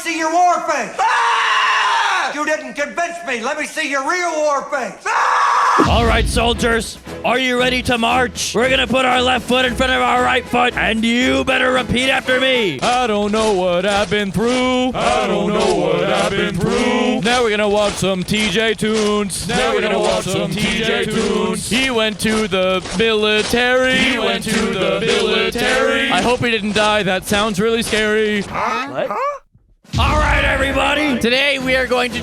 see your war face. Ah! You didn't convince me. Let me see your real war face. Ah! All right, soldiers, are you ready to march? We're gonna put our left foot in front of our right foot, and you better repeat after me. I don't know what I've been through. I don't know what I've been through. Now we're gonna watch some TJ Toons. Now we're gonna watch some TJ Toons. He went to the military. He went to the military. I hope he didn't die. That sounds really scary. What? All right, everybody. Today we are going to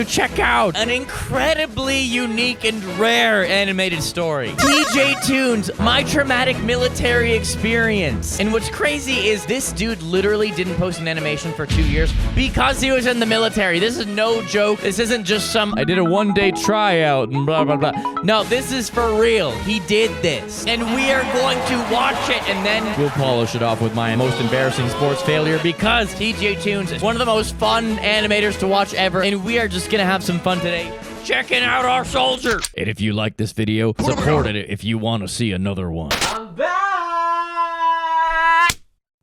check out an incredibly unique and rare animated story. TJ Toons, My Traumatic Military Experience. And what's crazy is this dude literally didn't post an animation for 2 years because he was in the military. This is no joke. This isn't just I did a one-day tryout and blah, blah, blah. No, this is for real. He did this. And we are going to watch it and then we'll polish it off with my most embarrassing sports failure because TJ Toons is one of the most fun animators to watch ever, and we are just gonna have some fun today checking out our soldier. And if you like this video, support it if you want to see another one. I'm back!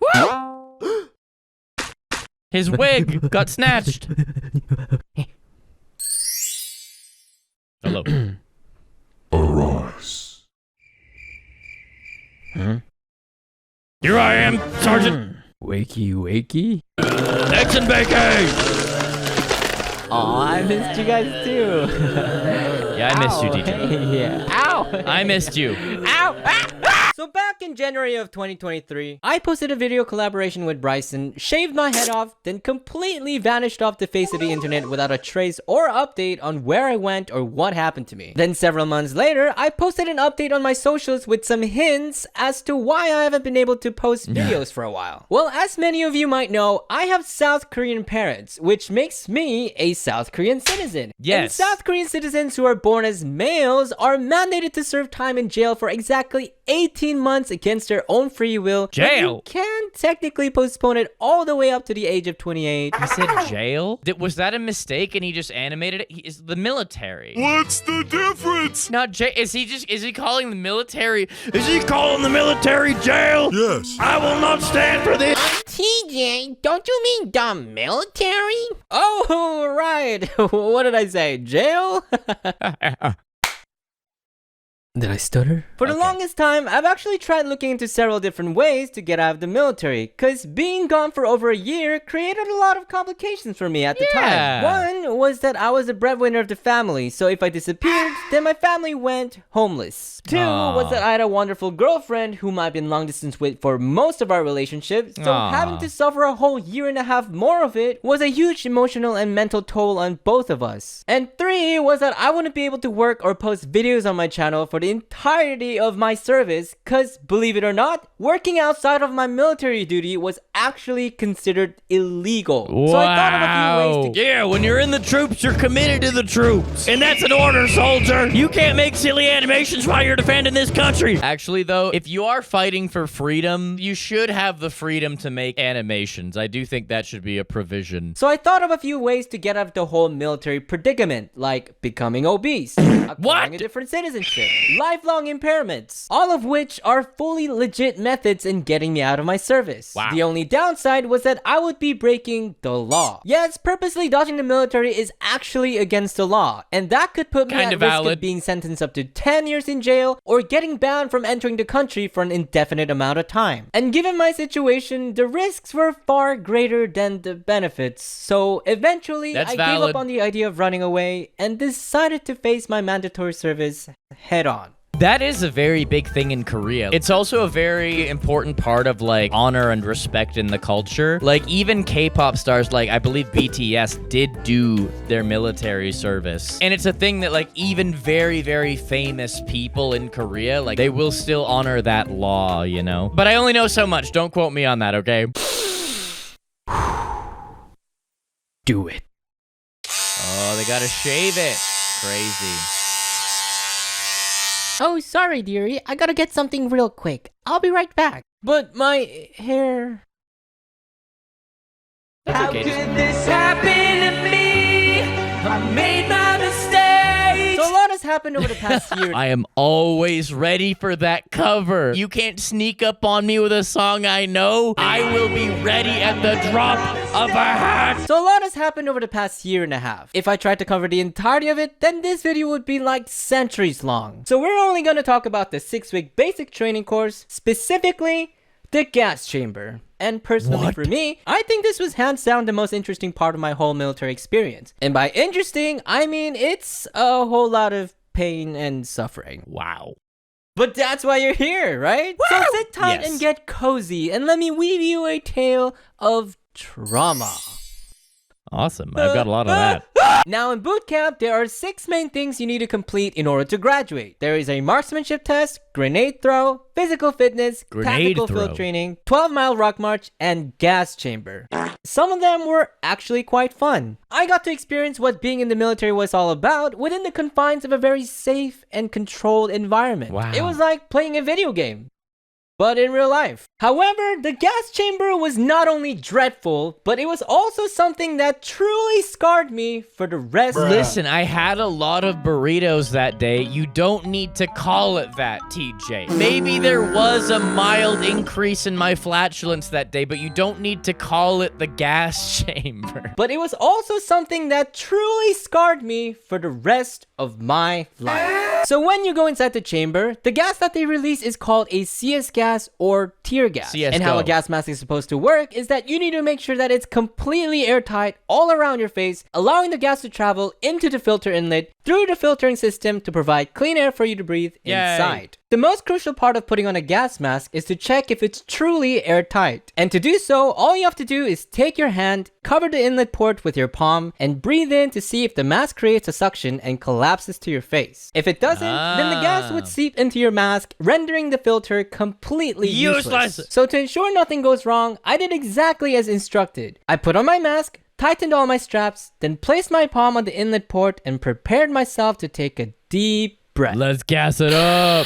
Woo! His wig got snatched. Hello. Arise. Huh? Here I am, Sergeant. Wakey, wakey. Eggs and bacon! Aw, I missed you guys too. Yeah, I missed you, DJ. Yeah. Ow! I missed you. Ow! Ah! So back in January of 2023, I posted a video collaboration with Bryson, shaved my head off, then completely vanished off the face of the internet without a trace or update on where I went or what happened to me. Then several months later, I posted an update on my socials with some hints as to why I haven't been able to post videos for a while. Well, as many of you might know, I have South Korean parents, which makes me a South Korean citizen. Yes. And South Korean citizens who are born as males are mandated to serve time in jail for exactly 18 months against their own free will. Jail? You can technically postpone it all the way up to the age of 28. He said jail? Was that a mistake and he just animated it? He is the military. What's the difference? Not jail. Is he calling the military? Is he calling the military jail? Yes. I will not stand for this. TJ, don't you mean the military? Oh, right. What did I say? Jail? Did I stutter? For the longest time, I've actually tried looking into several different ways to get out of the military, cause being gone for over a year created a lot of complications for me at the time. One was that I was the breadwinner of the family, so if I disappeared, then my family went homeless. Two was that I had a wonderful girlfriend whom I've been long distance with for most of our relationship, so having to suffer a whole year and a half more of it was a huge emotional and mental toll on both of us. And three was that I wouldn't be able to work or post videos on my channel for the entirety of my service, cause believe it or not, working outside of my military duty was actually considered illegal. Wow. So I thought of a few ways to Yeah, when you're in the troops, you're committed to the troops. And that's an order, soldier. You can't make silly animations while you're defending this country. Actually, though, if you are fighting for freedom, you should have the freedom to make animations. I do think that should be a provision. So I thought of a few ways to get out of the whole military predicament, like becoming obese, acquiring a different citizenship, lifelong impairments, all of which are fully legit methods in getting me out of my service. Wow. The only downside was that I would be breaking the law. Yes, purposely dodging the military is actually against the law, and that could put me at risk of being sentenced up to 10 years in jail or getting banned from entering the country for an indefinite amount of time. And given my situation, the risks were far greater than the benefits, so eventually I gave up on the idea of running away and decided to face my mandatory service head on. That is a very big thing in Korea. It's also a very important part of like honor and respect in the culture. Like even K-pop stars, like I believe BTS did do their military service. And it's a thing that like even very, very famous people in Korea, like they will still honor that law, you know? But I only know so much. Don't quote me on that, okay? Do it. Oh, they gotta shave it. Crazy. Oh, sorry, dearie. I gotta get something real quick. I'll be right back. But my hair... That's okay. Did this happen to me? I made my mistake. So a lot has has happened over the past year. I am always ready for that cover. You can't sneak up on me with a song I know. I will be ready at the drop of a hat. So a lot has happened over the past year and a half. If I tried to cover the entirety of it, then this video would be like centuries long. So we're only going to talk about the 6-week basic training course, specifically the gas chamber. And personally for me, I think this was hands down the most interesting part of my whole military experience. And by interesting, I mean it's a whole lot of pain and suffering. Wow. But that's why you're here, right? Woo! So sit tight and get cozy and let me weave you a tale of trauma. Awesome. I've got a lot of that. Now in boot camp, there are 6 main things you need to complete in order to graduate. There is a marksmanship test, grenade throw, physical fitness, tactical field training, 12-mile rock march, and gas chamber. Some of them were actually quite fun. I got to experience what being in the military was all about within the confines of a very safe and controlled environment. Wow. It was like playing a video game, but in real life. However, the gas chamber was not only dreadful, but it was also something that truly scarred me for the rest of Listen, I had a lot of burritos that day. You don't need to call it that, TJ. Maybe there was a mild increase in my flatulence that day, but you don't need to call it the gas chamber. But it was also something that truly scarred me for the rest of my life. So when you go inside the chamber, the gas that they release is called a CS gas or tear gas. CS:GO. And how a gas mask is supposed to work is that you need to make sure that it's completely airtight all around your face, allowing the gas to travel into the filter inlet through the filtering system to provide clean air for you to breathe inside. The most crucial part of putting on a gas mask is to check if it's truly airtight. And to do so, all you have to do is take your hand, cover the inlet port with your palm, and breathe in to see if the mask creates a suction and collapses to your face. If it doesn't, then the gas would seep into your mask, rendering the filter completely useless. So to ensure nothing goes wrong, I did exactly as instructed. I put on my mask, tightened all my straps, then placed my palm on the inlet port and prepared myself to take a deep breath. Let's gas it up.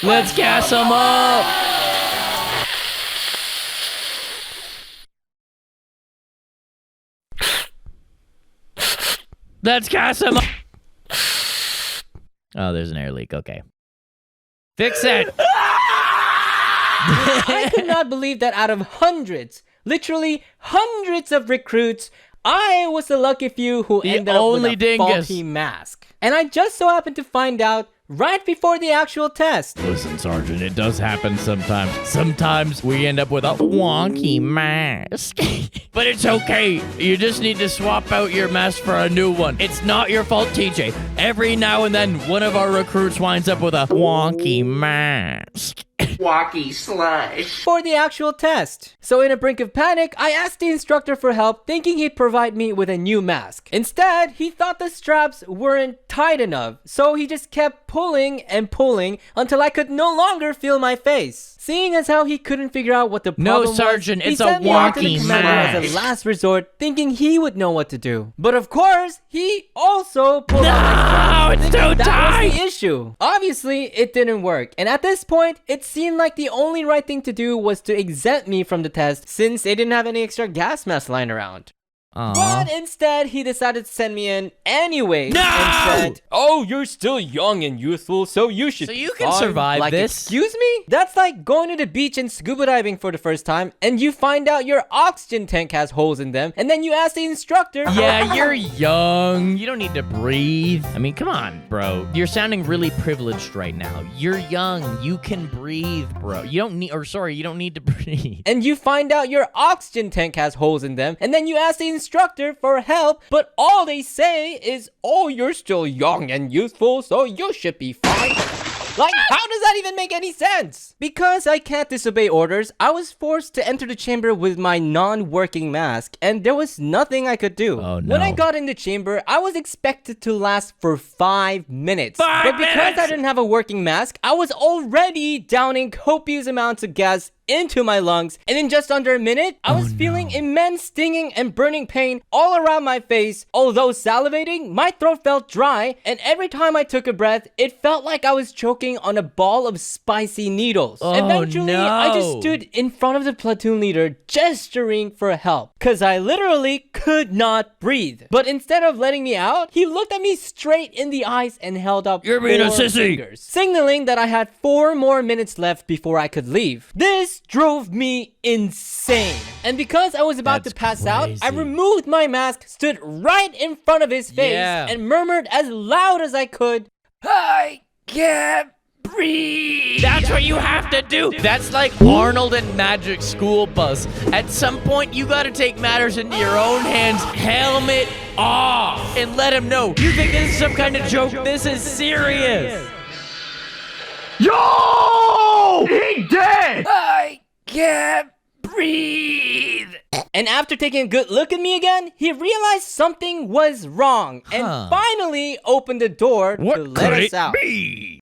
Let's gas them up. Let's gas them up. Oh, there's an air leak. Okay. Fix it. I could not believe that out of hundreds, literally hundreds of recruits, I was the lucky few who ended up with a faulty mask. And I just so happened to find out right before the actual test. Listen, Sergeant, it does happen sometimes. Sometimes we end up with a wonky mask. But it's okay. You just need to swap out your mask for a new one. It's not your fault, TJ. Every now and then, one of our recruits winds up with a wonky mask. Walkie slush. For the actual test. So in a brink of panic, I asked the instructor for help, thinking he'd provide me with a new mask. Instead, he thought the straps weren't tight enough, so he just kept pulling and pulling until I could no longer feel my face. Seeing as how he couldn't figure out what the problem was, Sergeant, he it's a sent me on to the wonky commander as a last resort, thinking he would know what to do. But of course, he also pulled out my straps, it's too thinking that tight. was the issue. Obviously, it didn't work, and at this point, it seemed like the only right thing to do was to exempt me from the test since they didn't have any extra gas masks lying around. But instead, he decided to send me in anyway and said, "Oh, you're still young and youthful, so you should So be you can fine." survive like, this. Excuse me? That's like going to the beach and scuba diving for the first time, and you find out your oxygen tank has holes in them, and then you ask the instructor. Yeah, you're young. You don't need to breathe. I mean, come on, bro. You're sounding really privileged right now. You're young. You can breathe, bro. You don't need to breathe. And you find out your oxygen tank has holes in them, and then you ask the instructor for help, but all they say is, "Oh, you're still young and youthful, so you should be fine." Like, how does that even make any sense? Because I can't disobey orders, I was forced to enter the chamber with my non-working mask, and there was nothing I could do. Oh, no. When I got in the chamber, I was expected to last for 5 minutes. But because I didn't have a working mask, I was already downing copious amounts of gas into my lungs, and in just under a minute, I was feeling immense stinging and burning pain all around my face. Although salivating, my throat felt dry, and every time I took a breath, it felt like I was choking on a ball of spicy needles. Eventually, I just stood in front of the platoon leader, gesturing for help, cause I literally could not breathe. But instead of letting me out, he looked at me straight in the eyes and held up You're being a 4 sissy. fingers, signaling that I had 4 more minutes left before I could leave. This drove me insane. And because I was about to pass out, I removed my mask, stood right in front of his face, and murmured as loud as I could, "I can't breathe." That's what you have to do. That's like Arnold and Magic School Bus. At some point, you gotta take matters into your own hands. Helmet off. And let him know. You think this is some kind of joke? This is serious. Yo! He dead! I can't breathe. And after taking a good look at me again, he realized something was wrong and finally opened the door to let us out.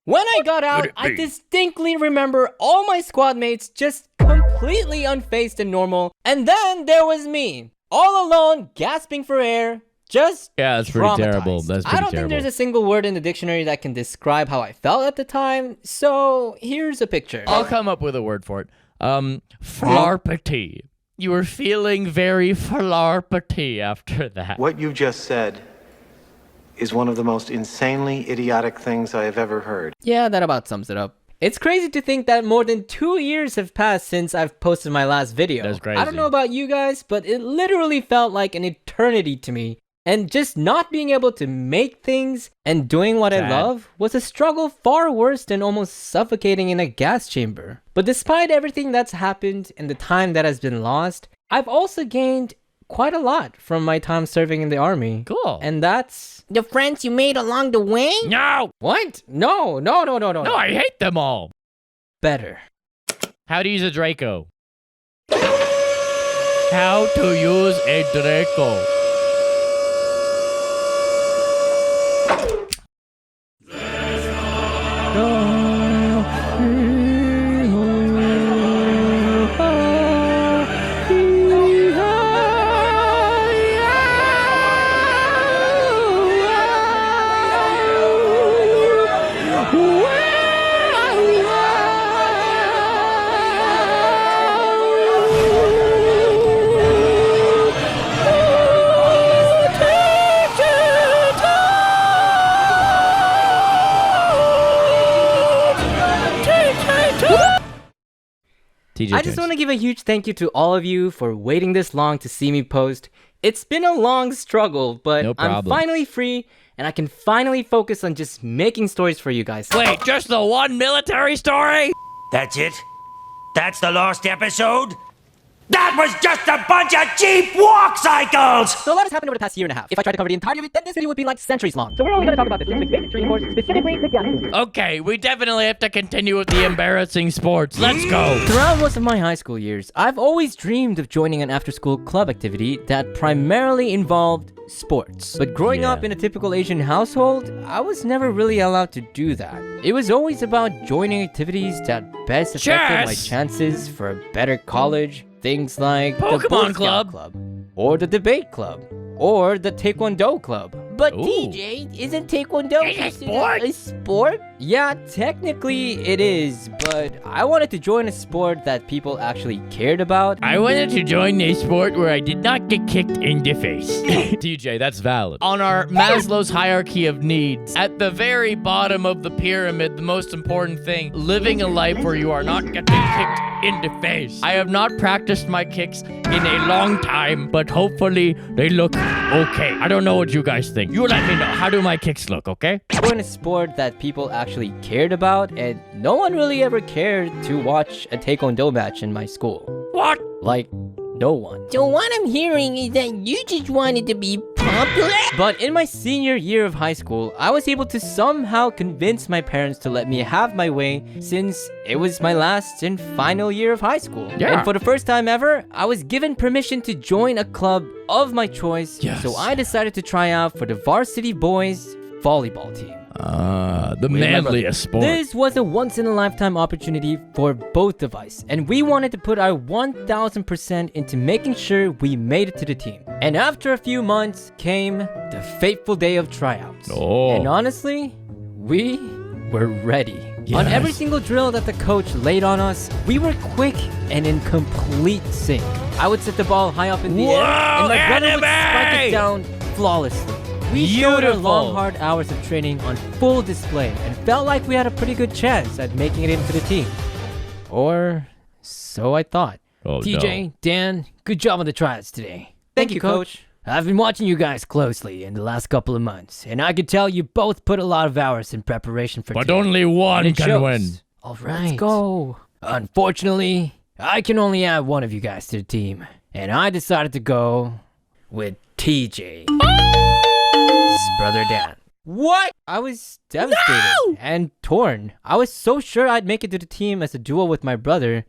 When I got out, I distinctly remember all my squad mates just completely unfazed and normal. And then there was me, all alone, gasping for air. Just that's pretty terrible. traumatized. That's pretty I don't think there's a single word in the dictionary that can describe how I felt at the time. So here's a picture. I'll come up with a word for it. Flarpity. You were feeling very flarpity after that. What you just said is one of the most insanely idiotic things I have ever heard. Yeah, that about sums it up. It's crazy to think that more than 2 years have passed since I've posted my last video. That's crazy. I don't know about you guys, but it literally felt like an eternity to me. And just not being able to make things and doing what I love was a struggle far worse than almost suffocating in a gas chamber. But despite everything that's happened and the time that has been lost, I've also gained quite a lot from my time serving in the army. Cool. And that's The friends you made along the way? No! what? No. No, I hate them all. Better. How to use a Draco. How to use a Draco. TJ I just want to give a huge thank you to all of you for waiting this long to see me post. It's been a long struggle, but No I'm problem. finally free and I can finally focus on just making stories for you guys. Wait, just the one military story? That's it? That's the last episode? That was just a bunch of cheap walk cycles! So a lot has happened over the past year and a half. If I tried to cover the entirety of it, then this video would be like centuries long. So we're only going to talk about the specific basic training course, specifically the gas. Okay, we definitely have to continue with the embarrassing sports. Let's go. Throughout most of my high school years, I've always dreamed of joining an after-school club activity that primarily involved sports. But growing up in a typical Asian household, I was never really allowed to do that. It was always about joining activities that best affected my chances for a better college. Things like the Boy Pokemon Scout Club, or the Debate Club, or the Taekwondo Club. But Ooh. TJ, isn't Taekwondo considered a sport? Yeah, technically it is, but I wanted to join a sport that people actually cared about. I wanted to join a sport where I did not get kicked in the face. TJ, that's valid. On our Maslow's hierarchy of needs, at the very bottom of the pyramid, the most important thing, living a life where you are not getting kicked in the face. I have not practiced my kicks in a long time, but hopefully they look okay. I don't know what you guys think. You let me know. How do my kicks look, okay? Join a sport that people actually cared about, and no one really ever cared to watch a Taekwondo match in my school. What? Like, no one. So what I'm hearing is that you just wanted to be popular? But in my senior year of high school, I was able to somehow convince my parents to let me have my way since it was my last and final year of high school. Yeah. And for the first time ever, I was given permission to join a club of my choice. Yes. So I decided to try out for the varsity boys volleyball team. The manliest sport. This was a once-in-a-lifetime opportunity for both of us, and we wanted to put our 1000% into making sure we made it to the team. And after a few months came the fateful day of tryouts. And honestly, we were ready. On every single drill that the coach laid on us, we were quick and in complete sync. I would set the ball high up in the air, and my brother would spike it down flawlessly. We showed our long, hard hours of training on full display and felt like we had a pretty good chance at making it into the team. Or so I thought. TJ, Dan, good job on the tryouts today. Thank you, Coach. I've been watching you guys closely in the last couple of months, and I could tell you both put a lot of hours in preparation for But today. only one can win. All right. Let's go. Unfortunately, I can only add one of you guys to the team, and I decided to go with TJ. His brother Dan. What? I was devastated and torn. I was so sure I'd make it to the team as a duo with my brother,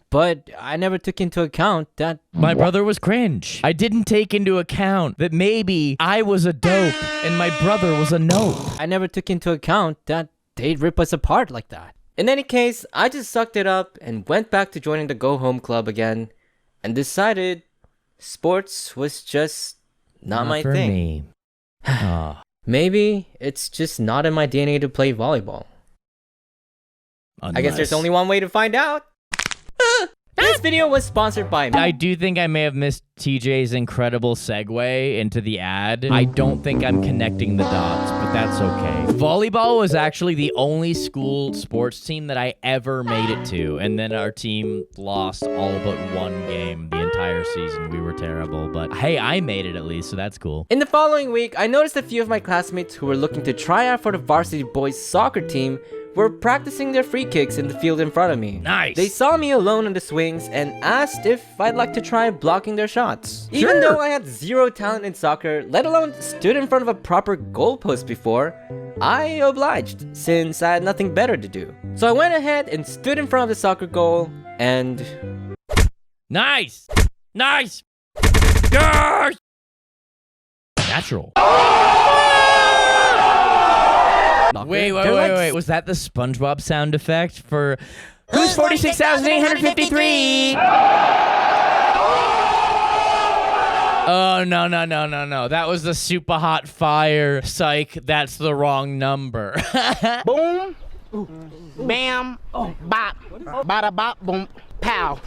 but I never took into account that My brother was cringe. I didn't take into account that maybe I was a dope and my brother was a nope. I never took into account that they'd rip us apart like that. In any case, I just sucked it up and went back to joining the Go Home Club again and decided sports was just not my for thing. Me. Maybe it's just not in my DNA to play volleyball. I guess there's only one way to find out. This video was sponsored by me. I do think I may have missed TJ's incredible segue into the ad. I don't think I'm connecting the dots, but that's okay. Volleyball was actually the only school sports team that I ever made it to, and then our team lost all but one game the entire season. We were terrible, but hey, I made it at least, so that's cool. In the following week, I noticed a few of my classmates who were looking to try out for the varsity boys soccer team were practicing their free kicks in the field in front of me. Nice. They saw me alone on the swings and asked if I'd like to try blocking their shots. Even though I had zero talent in soccer, let alone stood in front of a proper goalpost before, I obliged since I had nothing better to do. So I went ahead and stood in front of the soccer goal and... Nice! Nice! Yes! Natural. Wait. Was that the SpongeBob sound effect for Who's 46,853? Oh, no. That was the super hot fire. Psych, that's the wrong number. Boom, bam, bop, bada bop, boom, pow.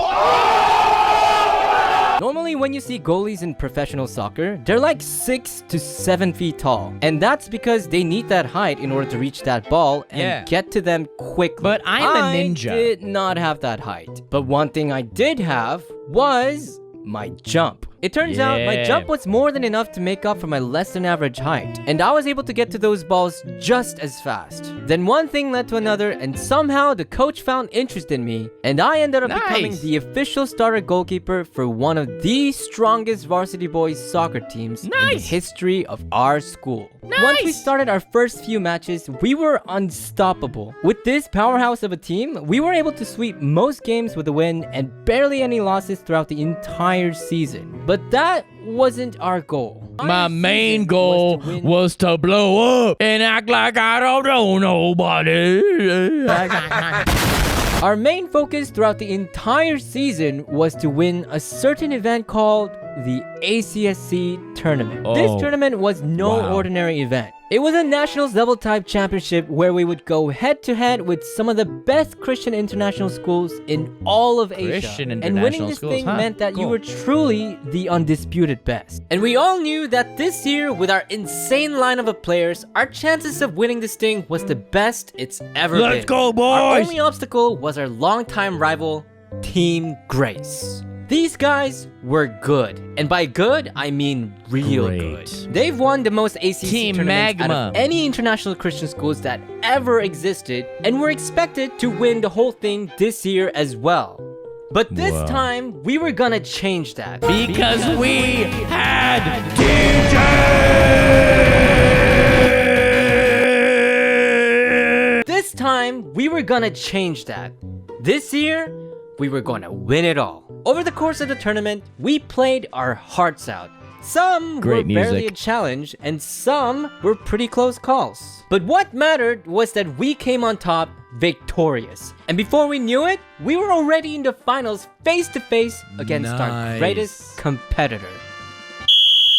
Normally, when you see goalies in professional soccer, they're like 6 to 7 feet tall. And that's because they need that height in order to reach that ball and get to them quickly. But I'm a ninja. I did not have that height. But one thing I did have was my jump. It turns out my jump was more than enough to make up for my less than average height, and I was able to get to those balls just as fast. Then one thing led to another, and somehow the coach found interest in me, and I ended up becoming the official starter goalkeeper for one of the strongest varsity boys soccer teams in the history of our school. Once we started our first few matches, we were unstoppable. With this powerhouse of a team, we were able to sweep most games with a win and barely any losses throughout the entire season. But that wasn't our goal. My main goal was to blow up and act like I don't know nobody. Our main focus throughout the entire season was to win a certain event called the ACSC tournament. This tournament was no ordinary event. It was a nationals level type championship where we would go head to head with some of the best Christian international schools in all of Asia. And winning this thing meant that you were truly the undisputed best. And we all knew that this year, with our insane lineup of players, our chances of winning this thing was the best it's ever been. Let's go, boys! Our only obstacle was our longtime rival, Team Grace. These guys were good, and by good, I mean real good. They've won the most ACC tournaments out of any international Christian schools that ever existed, and were expected to win the whole thing this year as well. But this time, we were gonna change that. Because we had TJ! This time, we were gonna change that. This year, we were gonna win it all. Over the course of the tournament, we played our hearts out, Some Great were barely music. a challenge, and some were pretty close calls. But what mattered was that we came on top victorious. And before we knew it, we were already in the finals face to face against our Nice. greatest competitor.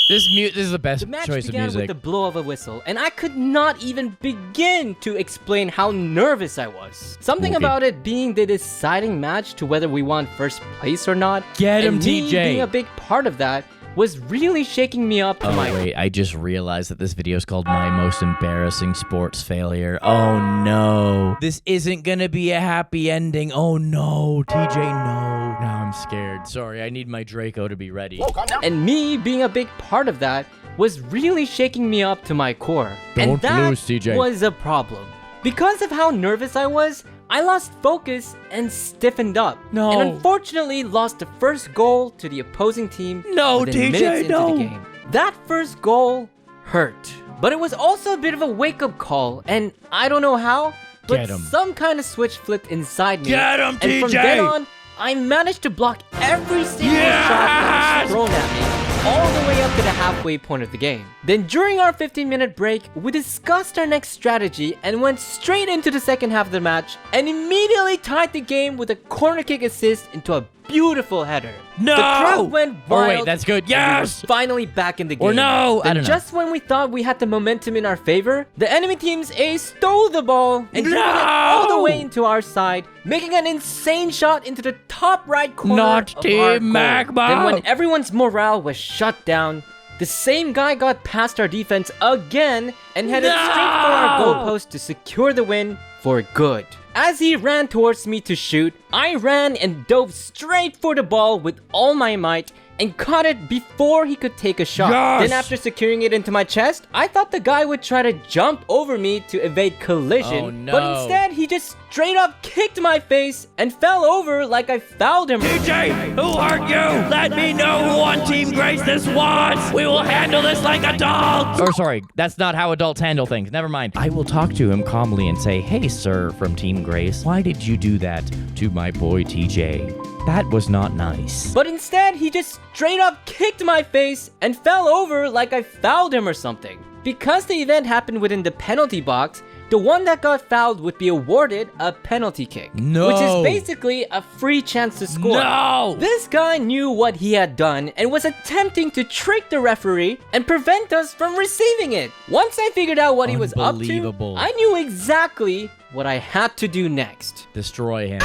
This is the best The match choice of began with music. the blow of a whistle, and I could not even begin to explain how nervous I was. Something Okay. about it being the deciding match to whether we won first place or not, Get him, and me TJ. being a big part of that, was really shaking me up to Oh my wait, I just realized that this video is called My Most Embarrassing Sports Failure. Oh no. This isn't gonna be a happy ending. Oh no, TJ, no. Now I'm scared. Sorry, I need my Draco to be ready. And me being a big part of that was really shaking me up to my core. and Don't that lose, TJ. was a problem. Because of how nervous I was, I lost focus and stiffened up. No. And unfortunately lost the first goal to the opposing team No, within TJ, minutes into no. the game. That first goal hurt. But it was also a bit of a wake-up call, and I don't know how, but Get 'em. some kind of switch flipped inside me. Get 'em, And from TJ. then on, I managed to block every single shot that was thrown at me, all the way up to the halfway point of the game. Then during our 15-minute break, we discussed our next strategy and went straight into the second half of the match and immediately tied the game with a corner kick assist into a beautiful header. No! The crowd went Oh, wild. wait, that's good. and we were Yes! finally back in the game. Or no! I Then don't know. just when we thought we had the momentum in our favor, the enemy team's ace stole the ball and dribbled it all the No! way into our side, making an insane shot into the top right corner Not of Team our goal. Magma! Then when everyone's morale was shut down, the same guy got past our defense again and headed straight for our goalpost to secure the win for good. As he ran towards me to shoot, I ran and dove straight for the ball with all my might and caught it before he could take a shot. Yes! Then after securing it into my chest, I thought the guy would try to jump over me to evade collision, Oh, no. but instead he just straight up kicked my face and fell over like I fouled him. TJ, who hurt you? Let me know who on Team Grace this was. We will handle this like adults. Or sorry, that's not how adults handle things. Never mind. I will talk to him calmly and say, hey, sir from Team Grace, why did you do that to my boy TJ? That was not nice. But instead, he just straight up kicked my face and fell over like I fouled him or something. Because the event happened within the penalty box, the one that got fouled would be awarded a penalty kick. No. Which is basically a free chance to score. No! This guy knew what he had done and was attempting to trick the referee and prevent us from receiving it. Once I figured out what he was up to, Unbelievable. I knew exactly what I had to do next. Destroy him.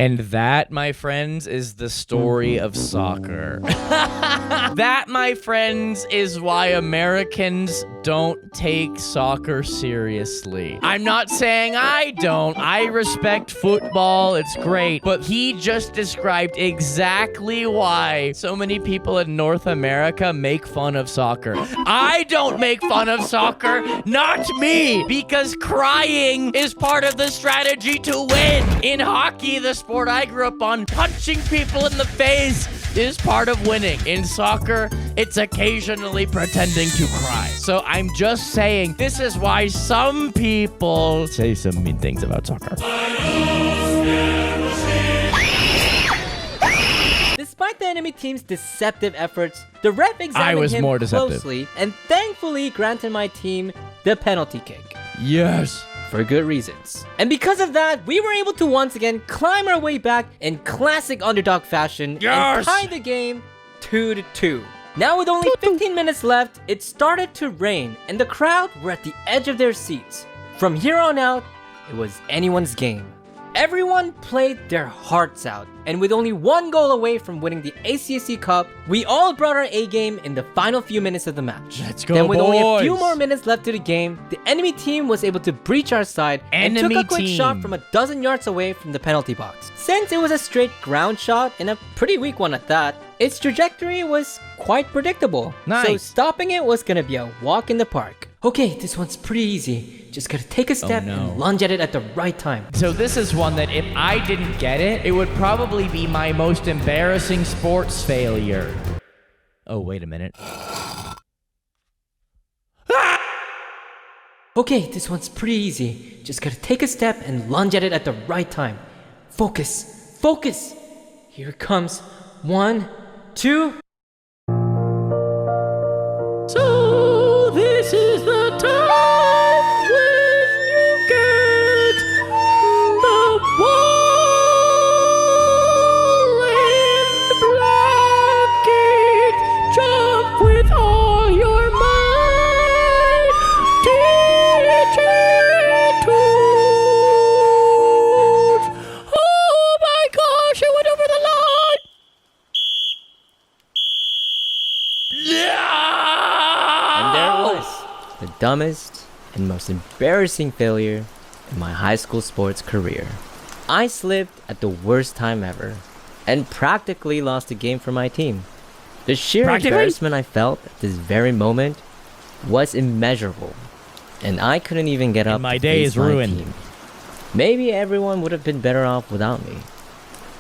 And that, my friends, is the story of soccer. That, my friends, is why Americans don't take soccer seriously. I'm not saying I don't. I respect football. It's great. But he just described exactly why so many people in North America make fun of soccer. I don't make fun of soccer. Not me. Because crying is part of the strategy to win. In hockey, the sport I grew up on, punching people in the face is part of winning. In soccer, it's occasionally pretending to cry. So I'm just saying, this is why some people say some mean things about soccer. Despite the enemy team's deceptive efforts, the ref examined was him more deceptive. closely and thankfully granted my team the penalty kick. Yes. For good reasons. And because of that, we were able to once again climb our way back in classic underdog fashion and Yes! tie the game 2-2. Now with only 15 minutes left, it started to rain and the crowd were at the edge of their seats. From here on out, it was anyone's game. Everyone played their hearts out, and with only one goal away from winning the ACSC Cup, we all brought our A game in the final few minutes of the match. Let's go, Then with only a few boys. more minutes left to the game, the enemy team was able to breach our side and took Enemy a quick team. shot from a dozen yards away from the penalty box. Since it was a straight ground shot, and a pretty weak one at that, its trajectory was quite predictable. So Nice. stopping it was gonna be a walk in the park. Okay, this one's pretty easy. Just gotta take a step no. and lunge at it at the right time. So this is one that if I didn't get it, it would probably be my most embarrassing sports failure. Oh, wait a minute. Okay, this one's pretty easy. Just gotta take a step and lunge at it at the right time. Focus. Focus. Here it comes. 1, 2. So this is the time when you get the ball and block it. Jump with all your might. TJ Toons. Oh my gosh, I went over the line. And there it was. The dumbest and most embarrassing failure in my high school sports career. I slipped at the worst time ever and practically lost a game for my team. The sheer embarrassment I felt at this very moment was immeasurable, and I couldn't even get up my to day face is my ruined. team. Maybe everyone would have been better off without me.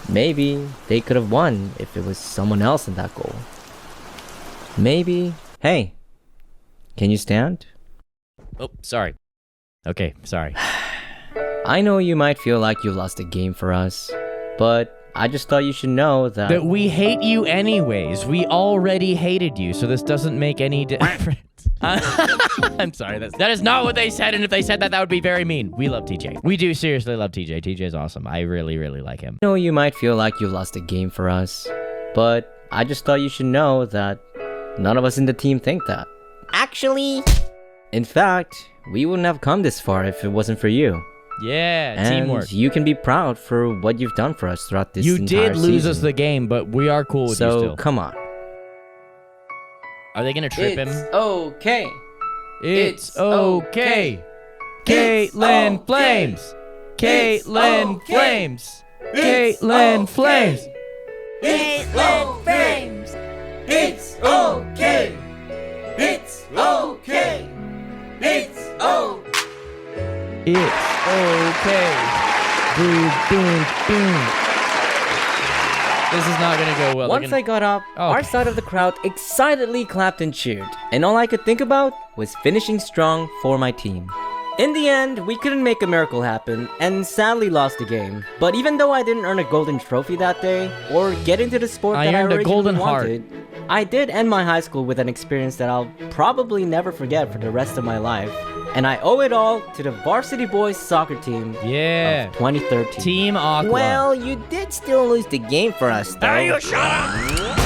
Maybe they could have won if it was someone else in that goal. Maybe... Hey, can you stand? Oh, sorry. Okay, sorry. I know you might feel like you lost a game for us, but I just thought you should know that... That we hate you anyways. We already hated you, so this doesn't make any difference. I'm sorry. That is not what they said, and if they said that, that would be very mean. We love TJ. We do seriously love TJ. TJ's awesome. I really, really like him. I know you might feel like you lost a game for us, but I just thought you should know that none of us in the team think that. Actually, In fact, we wouldn't have come this far if it wasn't for you. Yeah, And teamwork. you can be proud for what you've done for us throughout this You entire did lose season. us the game, but we are cool with you So still. come on. Are they gonna trip him? okay. It's okay. okay. Caitlin Flames. Caitlin Flames. Caitlin Flames. Caitlin Flames. It's okay. It's okay. It's okay. It's okay. Boom, boom, boom. This is not gonna go well. Once I got up, our Okay. side of the crowd excitedly clapped and cheered, and all I could think about was finishing strong for my team. In the end, we couldn't make a miracle happen, and sadly lost the game. But even though I didn't earn a golden trophy that day, or get into the sport I that I earned a originally golden heart. wanted, I did end my high school with an experience that I'll probably never forget for the rest of my life. And I owe it all to the varsity boys soccer team Yeah. of 2013. Team Aqua. Well, you did still lose the game for us, though. Shut up!